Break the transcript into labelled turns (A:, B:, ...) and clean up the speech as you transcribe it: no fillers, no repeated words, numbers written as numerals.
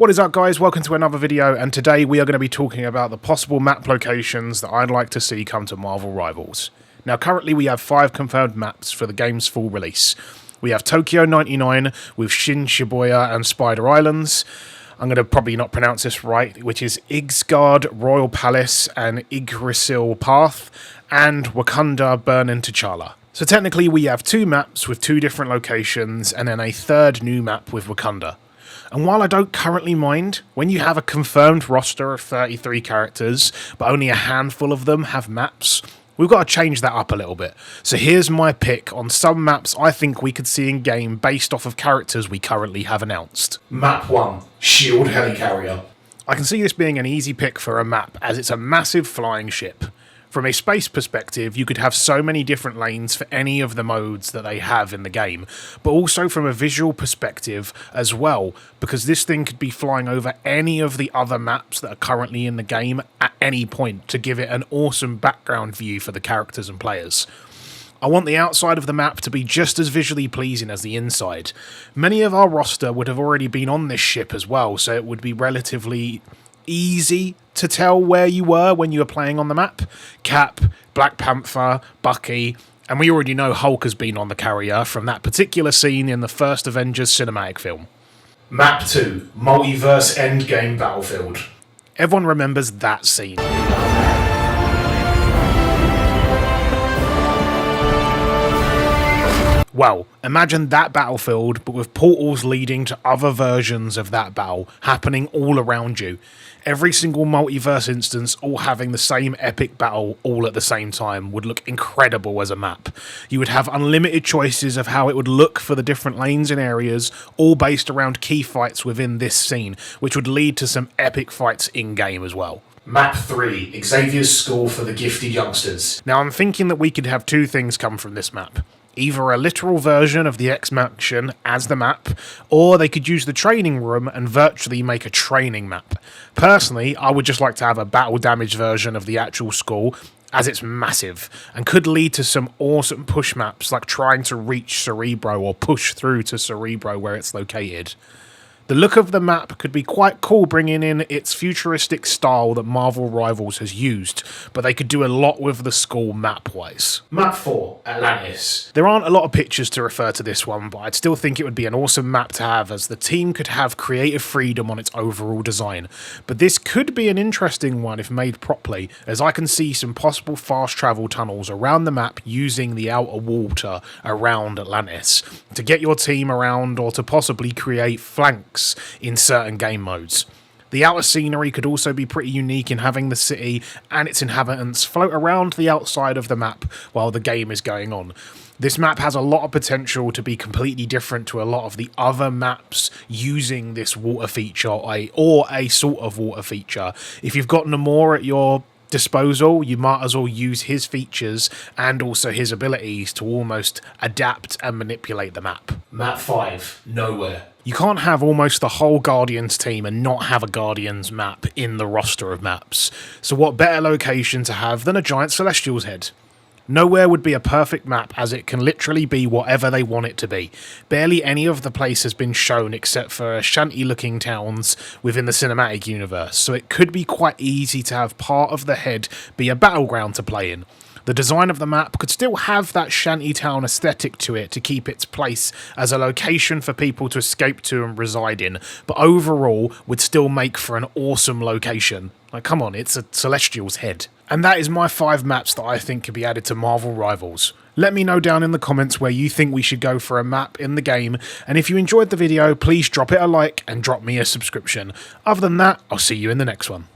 A: What is up, guys? Welcome to another video, and today we are going to be talking about the possible map locations that I'd like to see come to Marvel Rivals. Now, currently we have 5 confirmed maps for the game's full release. We have Tokyo 99 with Shin Shibuya and Spider Islands. I'm going to probably not pronounce this right, which is Igsgard Royal Palace and Yggdrasil Path, and Wakanda Burning T'Challa. So technically we have 2 maps with 2 different locations, and then a third new map with Wakanda. And while I don't currently mind, when you have a confirmed roster of 33 characters, but only a handful of them have maps, we've got to change that up a little bit. So here's my pick on some maps I think we could see in game based off of characters we currently have announced. Map 1, Shield Helicarrier. I can see this being an easy pick for a map, as it's a massive flying ship. From a space perspective, you could have so many different lanes for any of the modes that they have in the game, but also from a visual perspective as well, because this thing could be flying over any of the other maps that are currently in the game at any point to give it an awesome background view for the characters and players. I want the outside of the map to be just as visually pleasing as the inside. Many of our roster would have already been on this ship as well, so it would be relatively easy to tell where you were when you were playing on the map. Cap, Black Panther, Bucky, and we already know Hulk has been on the carrier from that particular scene in the first Avengers cinematic film. Map 2, Multiverse Endgame Battlefield. Everyone remembers that scene. Well, imagine that battlefield, but with portals leading to other versions of that battle happening all around you. Every single multiverse instance all having the same epic battle all at the same time would look incredible as a map. You would have unlimited choices of how it would look for the different lanes and areas, all based around key fights within this scene, which would lead to some epic fights in-game as well. Map 3, Xavier's School for the Gifted Youngsters. Now I'm thinking that we could have 2 things come from this map. Either a literal version of the X-Mansion as the map, or they could use the training room and virtually make a training map. Personally, I would just like to have a battle damage version of the actual school, as it's massive, and could lead to some awesome push maps like trying to reach Cerebro or push through to Cerebro where it's located. The look of the map could be quite cool, bringing in its futuristic style that Marvel Rivals has used, but they could do a lot with the school map-wise. Map 4, Atlantis. There aren't a lot of pictures to refer to this one, but I'd still think it would be an awesome map to have, as the team could have creative freedom on its overall design. But this could be an interesting one if made properly, as I can see some possible fast travel tunnels around the map using the outer water around Atlantis to get your team around, or to possibly create flanks in certain game modes. The outer scenery could also be pretty unique in having the city and its inhabitants float around the outside of the map while the game is going on. This map has a lot of potential to be completely different to a lot of the other maps using this water feature, or a sort of water feature. If you've got Namor at your disposal, you might as well use his features and also his abilities to almost adapt and manipulate the map. Map 5, Nowhere. You can't have almost the whole Guardians team and not have a Guardians map in the roster of maps. So what better location to have than a giant Celestial's head? Nowhere would be a perfect map, as it can literally be whatever they want it to be. Barely any of the place has been shown except for shanty-looking towns within the cinematic universe, so it could be quite easy to have part of the head be a battleground to play in. The design of the map could still have that shantytown aesthetic to it to keep its place as a location for people to escape to and reside in, but overall would still make for an awesome location. Like, come on, it's a Celestial's head. And that is my 5 maps that I think could be added to Marvel Rivals. Let me know down in the comments where you think we should go for a map in the game, and if you enjoyed the video, please drop it a like and drop me a subscription. Other than that, I'll see you in the next one.